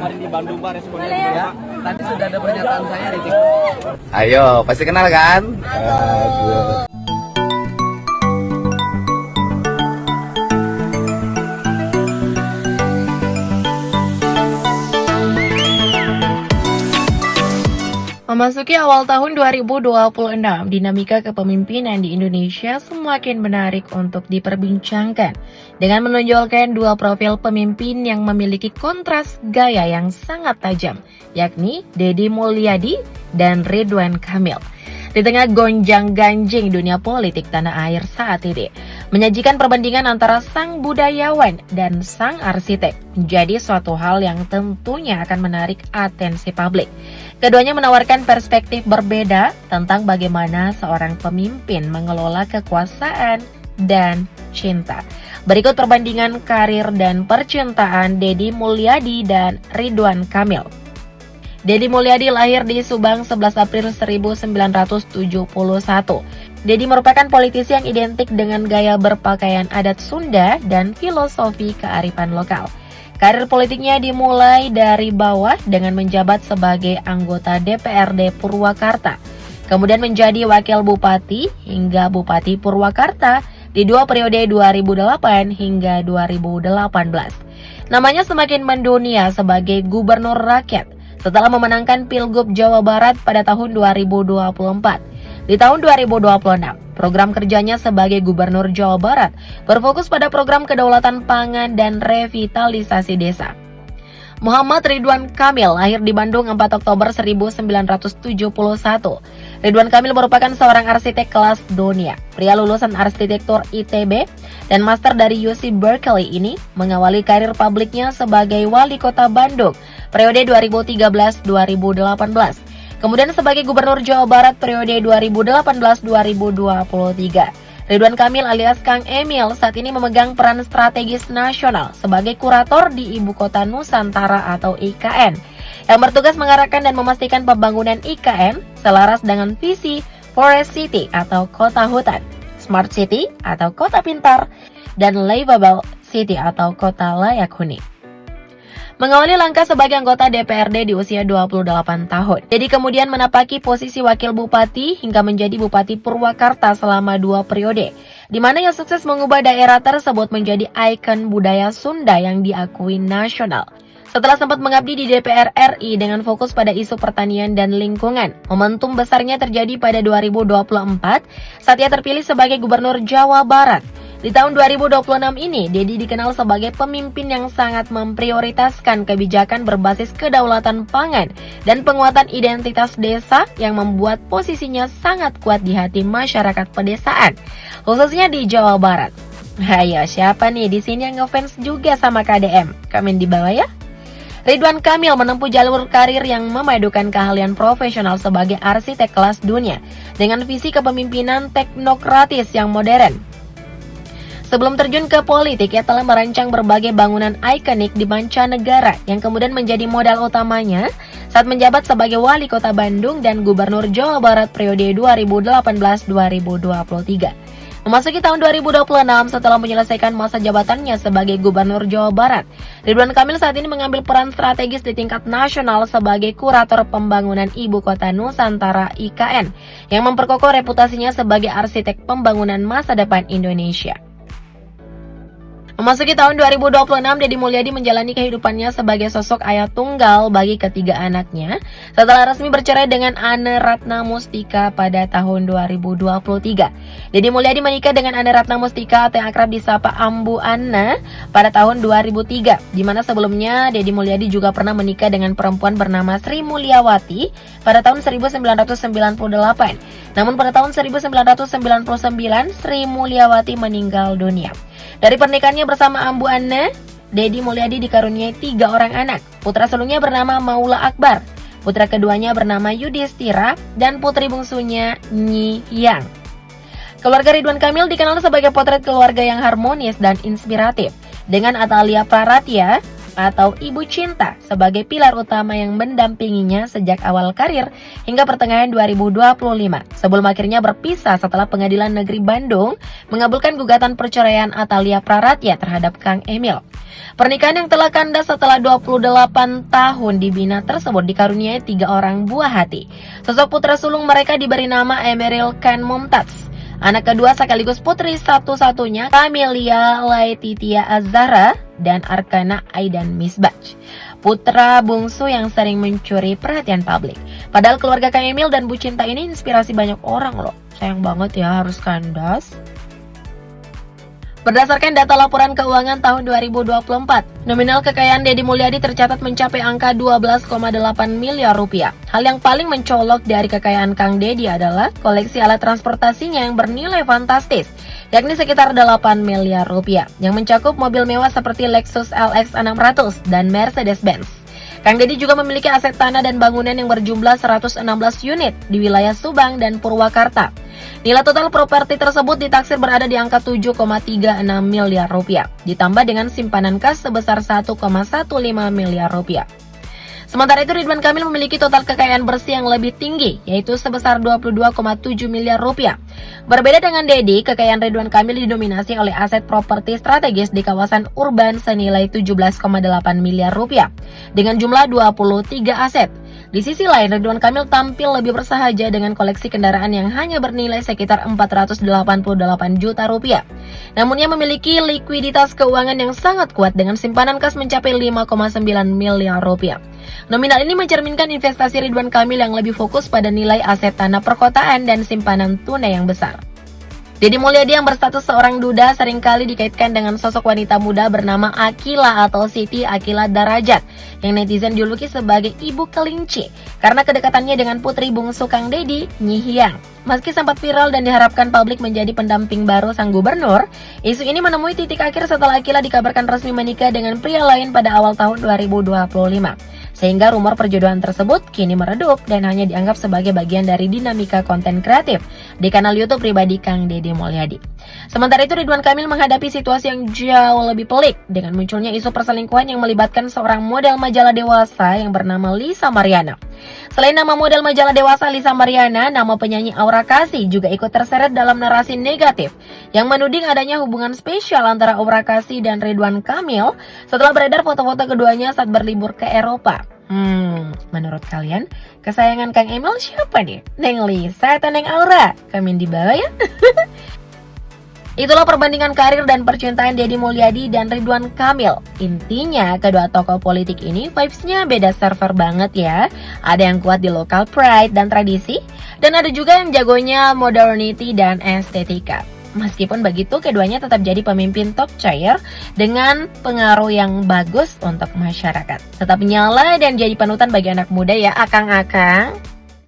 Kemarin di Bandung Pak responnya Boleh ya? gimana, Pak? Tadi sudah ada pernyataan saya di TikTok. Ayo, pasti kenal kan? Halo. Memasuki awal tahun 2026, dinamika kepemimpinan di Indonesia semakin menarik untuk diperbincangkan dengan menonjolkan dua profil pemimpin yang memiliki kontras gaya yang sangat tajam, yakni Deddy Mulyadi dan Ridwan Kamil. Di tengah gonjang-ganjing dunia politik tanah air saat ini, menyajikan perbandingan antara sang budayawan dan sang arsitek menjadi suatu hal yang tentunya akan menarik atensi publik. Keduanya menawarkan perspektif berbeda tentang bagaimana seorang pemimpin mengelola kekuasaan dan cinta. Berikut perbandingan karir dan percintaan Deddy Mulyadi dan Ridwan Kamil. Deddy Mulyadi lahir di Subang 11 April 1971. Deddy merupakan politisi yang identik dengan gaya berpakaian adat Sunda dan filosofi kearifan lokal. Karir politiknya dimulai dari bawah dengan menjabat sebagai anggota DPRD Purwakarta, kemudian menjadi wakil bupati hingga Bupati Purwakarta di dua periode 2008 hingga 2018. Namanya semakin mendunia sebagai gubernur rakyat setelah memenangkan Pilgub Jawa Barat pada tahun 2024. Di tahun 2026, program kerjanya sebagai Gubernur Jawa Barat berfokus pada program kedaulatan pangan dan revitalisasi desa. Muhammad Ridwan Kamil lahir di Bandung 4 Oktober 1971. Ridwan Kamil merupakan seorang arsitek kelas dunia. Pria lulusan arsitektur ITB dan master dari UC Berkeley ini mengawali karir publiknya sebagai wali kota Bandung periode 2013-2018. Kemudian sebagai Gubernur Jawa Barat periode 2018-2023. Ridwan Kamil alias Kang Emil saat ini memegang peran strategis nasional sebagai kurator di Ibu Kota Nusantara atau IKN, yang bertugas mengarahkan dan memastikan pembangunan IKN selaras dengan visi Forest City atau kota hutan, Smart City atau kota pintar, dan Livable City atau kota layak huni. Mengawali langkah sebagai anggota DPRD di usia 28 tahun. Jadi kemudian menapaki posisi wakil bupati hingga menjadi Bupati Purwakarta selama 2 periode, di mana ia sukses mengubah daerah tersebut menjadi ikon budaya Sunda yang diakui nasional. Setelah sempat mengabdi di DPR RI dengan fokus pada isu pertanian dan lingkungan, momentum besarnya terjadi pada 2024 saat ia terpilih sebagai Gubernur Jawa Barat. Di tahun 2026 ini, Deddy dikenal sebagai pemimpin yang sangat memprioritaskan kebijakan berbasis kedaulatan pangan dan penguatan identitas desa yang membuat posisinya sangat kuat di hati masyarakat pedesaan, khususnya di Jawa Barat. Ayo, siapa nih di sini yang ngefans juga sama KDM? Komen di bawah ya. Ridwan Kamil menempuh jalur karir yang memadukan keahlian profesional sebagai arsitek kelas dunia dengan visi kepemimpinan teknokratis yang modern. Sebelum terjun ke politik, ia telah merancang berbagai bangunan ikonik di mancanegara yang kemudian menjadi modal utamanya saat menjabat sebagai wali kota Bandung dan Gubernur Jawa Barat periode 2018-2023. Memasuki tahun 2026 setelah menyelesaikan masa jabatannya sebagai Gubernur Jawa Barat, Ridwan Kamil saat ini mengambil peran strategis di tingkat nasional sebagai kurator pembangunan Ibu Kota Nusantara IKN yang memperkokoh reputasinya sebagai arsitek pembangunan masa depan Indonesia. Memasuki tahun 2026, Deddy Mulyadi menjalani kehidupannya sebagai sosok ayah tunggal bagi ketiga anaknya setelah resmi bercerai dengan Anne Ratna Mustika pada tahun 2023. Deddy Mulyadi menikah dengan Anne Ratna Mustika atau yang akrab disapa Ambu Anne pada tahun 2003, di mana sebelumnya Deddy Mulyadi juga pernah menikah dengan perempuan bernama Sri Mulyawati pada tahun 1998. Namun pada tahun 1999, Sri Mulyawati meninggal dunia. Dari pernikahannya bersama Ambu Anne, Deddy Mulyadi dikaruniai 3 orang anak. Putra sulungnya bernama Maula Akbar, putra keduanya bernama Yudhistira, dan putri bungsunya Nyi Yang. Keluarga Ridwan Kamil dikenal sebagai potret keluarga yang harmonis dan inspiratif, dengan Atalia Praratya, atau Ibu Cinta sebagai pilar utama yang mendampinginya sejak awal karir hingga pertengahan 2025 sebelum akhirnya berpisah setelah Pengadilan Negeri Bandung mengabulkan gugatan perceraian Atalia Praratya terhadap Kang Emil. Pernikahan yang telah kandas setelah 28 tahun dibina tersebut dikaruniai 3 orang buah hati. Sosok putra sulung mereka diberi nama Emeril Khan Mumtaz. Anak kedua sekaligus putri satu-satunya Camelia Laetitia Azhara dan Arkana Aidan Misbach. Putra bungsu yang sering mencuri perhatian publik. Padahal keluarga Kang Emil dan Bu Cinta ini inspirasi banyak orang loh. Sayang banget ya harus kandas. Berdasarkan data laporan keuangan tahun 2024, nominal kekayaan Deddy Mulyadi tercatat mencapai angka 12,8 miliar rupiah. Hal yang paling mencolok dari kekayaan Kang Deddy adalah koleksi alat transportasinya yang bernilai fantastis, yakni sekitar 8 miliar rupiah, yang mencakup mobil mewah seperti Lexus LX 600 dan Mercedes-Benz. Kang Deddy juga memiliki aset tanah dan bangunan yang berjumlah 116 unit di wilayah Subang dan Purwakarta. Nilai total properti tersebut ditaksir berada di angka 7,36 miliar rupiah, ditambah dengan simpanan kas sebesar 1,15 miliar rupiah. Sementara itu Ridwan Kamil memiliki total kekayaan bersih yang lebih tinggi, yaitu sebesar 22,7 miliar rupiah. Berbeda dengan Deddy, kekayaan Ridwan Kamil didominasi oleh aset properti strategis di kawasan urban senilai 17,8 miliar rupiah, dengan jumlah 23 aset. Di sisi lain, Ridwan Kamil tampil lebih bersahaja dengan koleksi kendaraan yang hanya bernilai sekitar 488 juta rupiah. Namun ia memiliki likuiditas keuangan yang sangat kuat dengan simpanan kas mencapai 5,9 miliar rupiah. Nominal ini mencerminkan investasi Ridwan Kamil yang lebih fokus pada nilai aset tanah perkotaan dan simpanan tunai yang besar. Deddy Mulyadi yang berstatus seorang duda seringkali dikaitkan dengan sosok wanita muda bernama Akila atau Siti Akila Darajat yang netizen juluki sebagai ibu kelinci karena kedekatannya dengan putri bungsu Kang Deddy, Nyi Hiang. Meski sempat viral dan diharapkan publik menjadi pendamping baru sang gubernur, isu ini menemui titik akhir setelah Akila dikabarkan resmi menikah dengan pria lain pada awal tahun 2025. Sehingga rumor perjodohan tersebut kini meredup dan hanya dianggap sebagai bagian dari dinamika konten kreatif di kanal YouTube pribadi Kang Deddy Mulyadi. Sementara itu Ridwan Kamil menghadapi situasi yang jauh lebih pelik dengan munculnya isu perselingkuhan yang melibatkan seorang model majalah dewasa yang bernama Lisa Mariana. Selain nama model majalah dewasa Lisa Mariana, nama penyanyi Aura Kasih juga ikut terseret dalam narasi negatif yang menuding adanya hubungan spesial antara Aura Kasih dan Ridwan Kamil setelah beredar foto-foto keduanya saat berlibur ke Eropa. Menurut kalian, kesayangan Kang Emil siapa nih? Neng Lisa atau Neng Aura? Komen di bawah ya. Itulah perbandingan karir dan percintaan Deddy Mulyadi dan Ridwan Kamil. Intinya, kedua tokoh politik ini vibes-nya beda server banget ya. Ada yang kuat di local pride dan tradisi, dan ada juga yang jagonya modernity dan estetika. Meskipun begitu, keduanya tetap jadi pemimpin top tier dengan pengaruh yang bagus untuk masyarakat. Tetap nyala dan jadi panutan bagi anak muda ya, akang-akang.